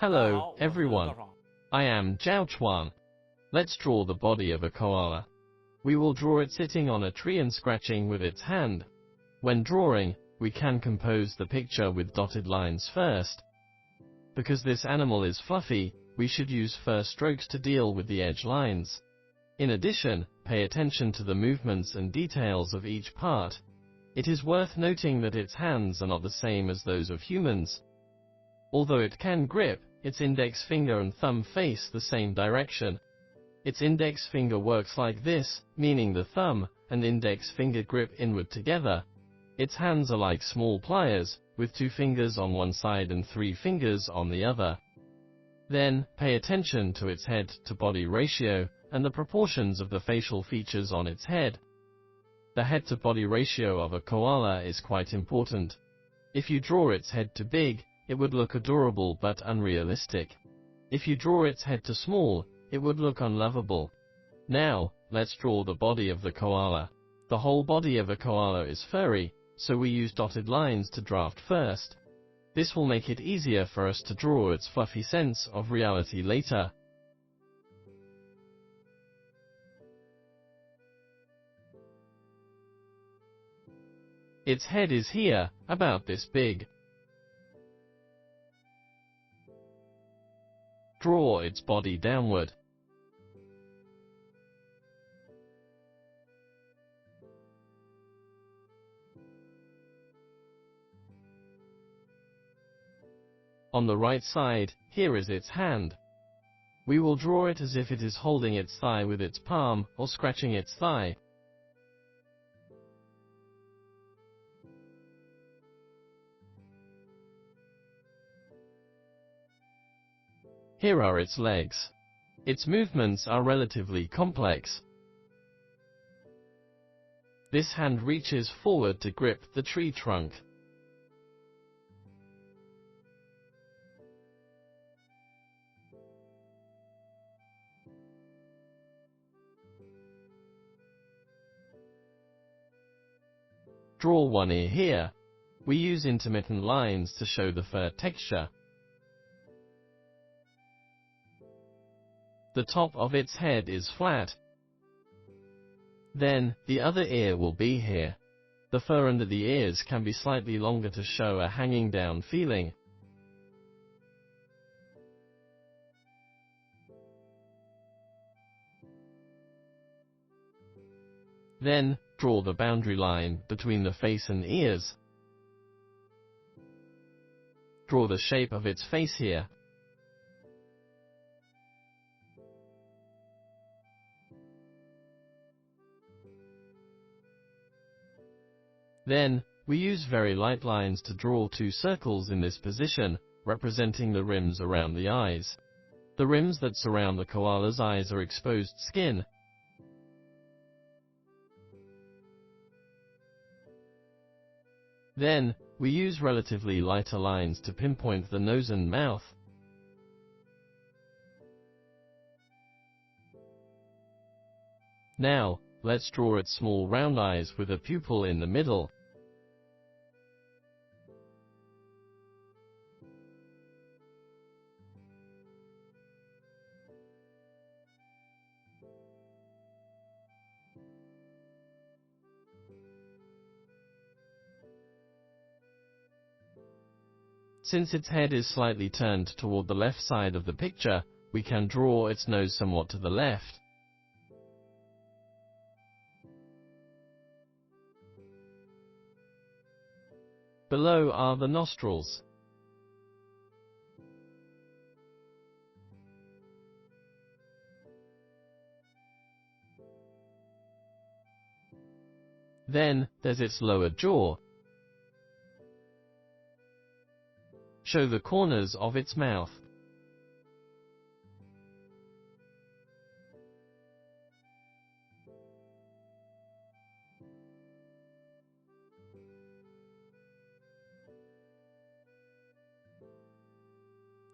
Hello, everyone. I am ZHAO Chuang. Let's draw the body of a koala. We will draw it sitting on a tree and scratching with its hand. When drawing, we can compose the picture with dotted lines first. Because this animal is fluffy, we should use fur strokes to deal with the edge lines. In addition, pay attention to the movements and details of each part. It is worth noting that its hands are not the same as those of humans. Although it can grip, its index finger and thumb face the same direction. Its index finger works like this, meaning the thumb and index finger grip inward together. Its hands are like small pliers, with 2 fingers on one side and 3 fingers on the other. Then, pay attention to its head-to-body ratio, and the proportions of the facial features on its head. The head-to-body ratio of a koala is quite important. If you draw its head too big, it would look adorable but unrealistic. If you draw its head too small, it would look unlovable. Now, let's draw the body of the koala. The whole body of a koala is furry, so we use dotted lines to draft first. This will make it easier for us to draw its fluffy sense of reality later. Its head is here, about this big. Draw its body downward. On the right side, here is its hand. We will draw it as if it is holding its thigh with its palm, or scratching its thigh. Here are its legs. Its movements are relatively complex. This hand reaches forward to grip the tree trunk. Draw one ear here. We use intermittent lines to show the fur texture. The top of its head is flat. Then, the other ear will be here. The fur under the ears can be slightly longer to show a hanging down feeling. Then, draw the boundary line between the face and ears. Draw the shape of its face here. Then, we use very light lines to draw 2 circles in this position, representing the rims around the eyes. The rims that surround the koala's eyes are exposed skin. Then, we use relatively lighter lines to pinpoint the nose and mouth. Now, let's draw its small round eyes with a pupil in the middle. Since its head is slightly turned toward the left side of the picture, we can draw its nose somewhat to the left. Below are the nostrils. Then, there's its lower jaw. Show the corners of its mouth.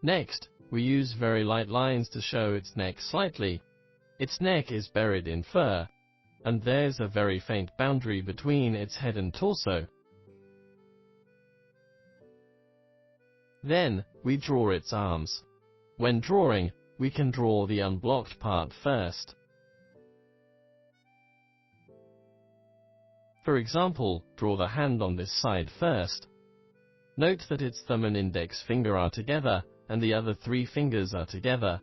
Next, we use very light lines to show its neck slightly. Its neck is buried in fur, and there's a very faint boundary between its head and torso. Then, we draw its arms. When drawing, we can draw the unblocked part first. For example, draw the hand on this side first. Note that its thumb and index finger are together, and the other 3 fingers are together.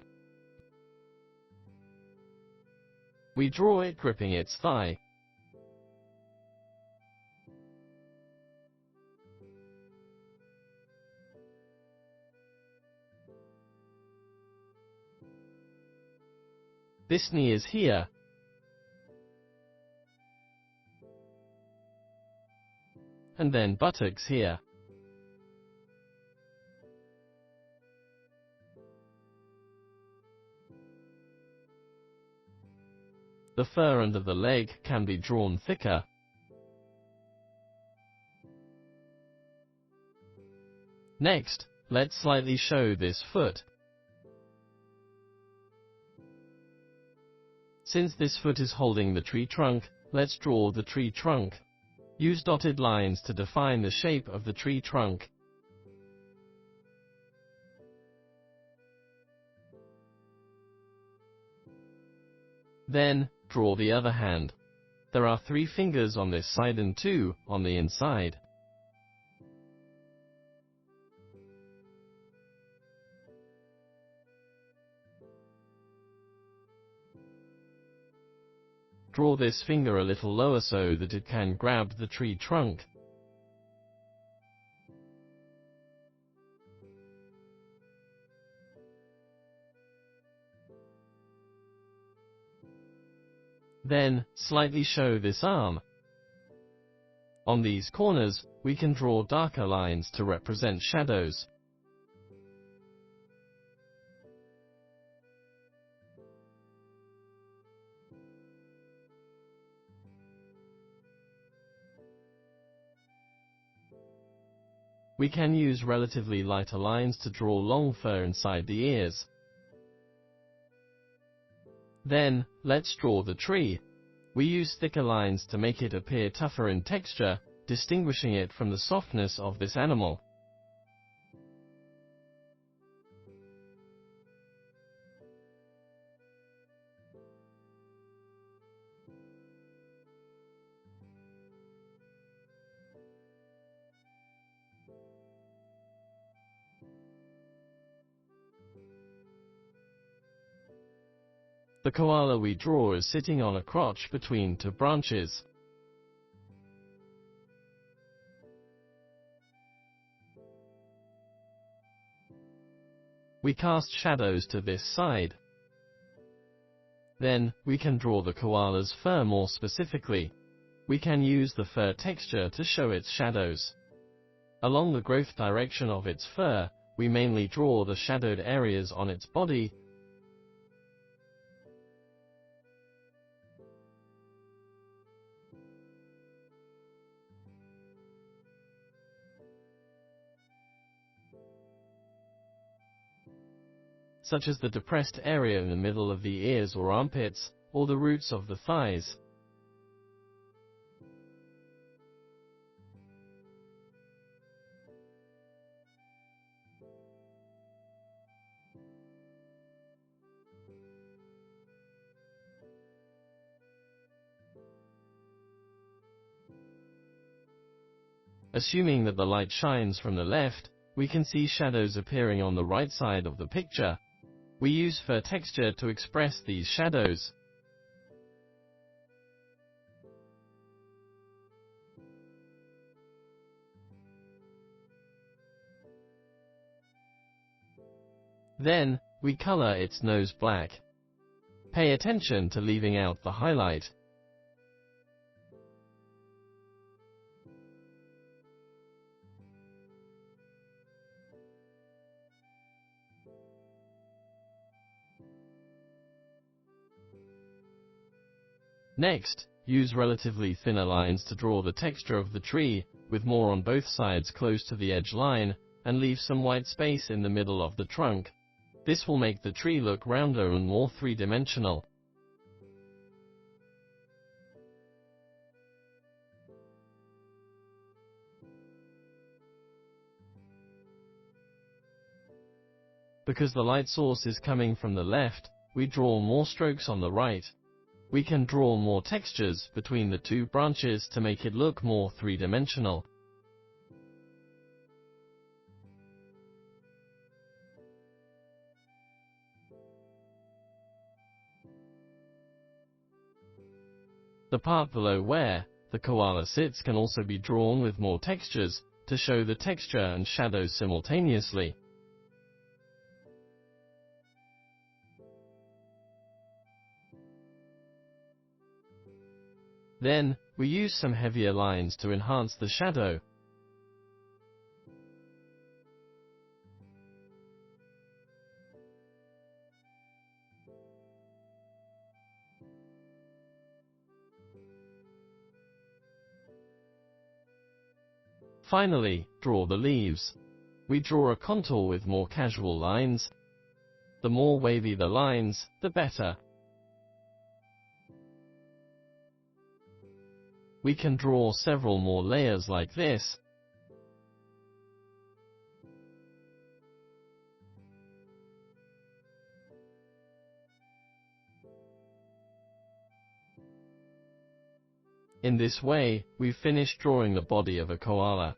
We draw it gripping its thigh. This knee is here. And then buttocks here. The fur under the leg can be drawn thicker. Next, let's slightly show this foot. Since this foot is holding the tree trunk, let's draw the tree trunk. Use dotted lines to define the shape of the tree trunk. Then, draw the other hand. There are 3 fingers on this side and 2 on the inside. Draw this finger a little lower so that it can grab the tree trunk. Then, slightly show this arm. On these corners, we can draw darker lines to represent shadows. We can use relatively lighter lines to draw long fur inside the ears. Then, let's draw the tree. We use thicker lines to make it appear tougher in texture, distinguishing it from the softness of this animal. The koala we draw is sitting on a crotch between 2 branches. We cast shadows to this side. Then, we can draw the koala's fur more specifically. We can use the fur texture to show its shadows. Along the growth direction of its fur, we mainly draw the shadowed areas on its body. Such as the depressed area in the middle of the ears or armpits, or the roots of the thighs. Assuming that the light shines from the left, we can see shadows appearing on the right side of the picture. We use fur texture to express these shadows. Then, we color its nose black. Pay attention to leaving out the highlight. Next, use relatively thinner lines to draw the texture of the tree, with more on both sides close to the edge line, and leave some white space in the middle of the trunk. This will make the tree look rounder and more three-dimensional. Because the light source is coming from the left, we draw more strokes on the right. We can draw more textures between the two branches to make it look more three-dimensional. The part below where the koala sits can also be drawn with more textures to show the texture and shadows simultaneously. Then, we use some heavier lines to enhance the shadow. Finally, draw the leaves. We draw a contour with more casual lines. The more wavy the lines, the better. We can draw several more layers like this. In this way, we've finished drawing the body of a koala.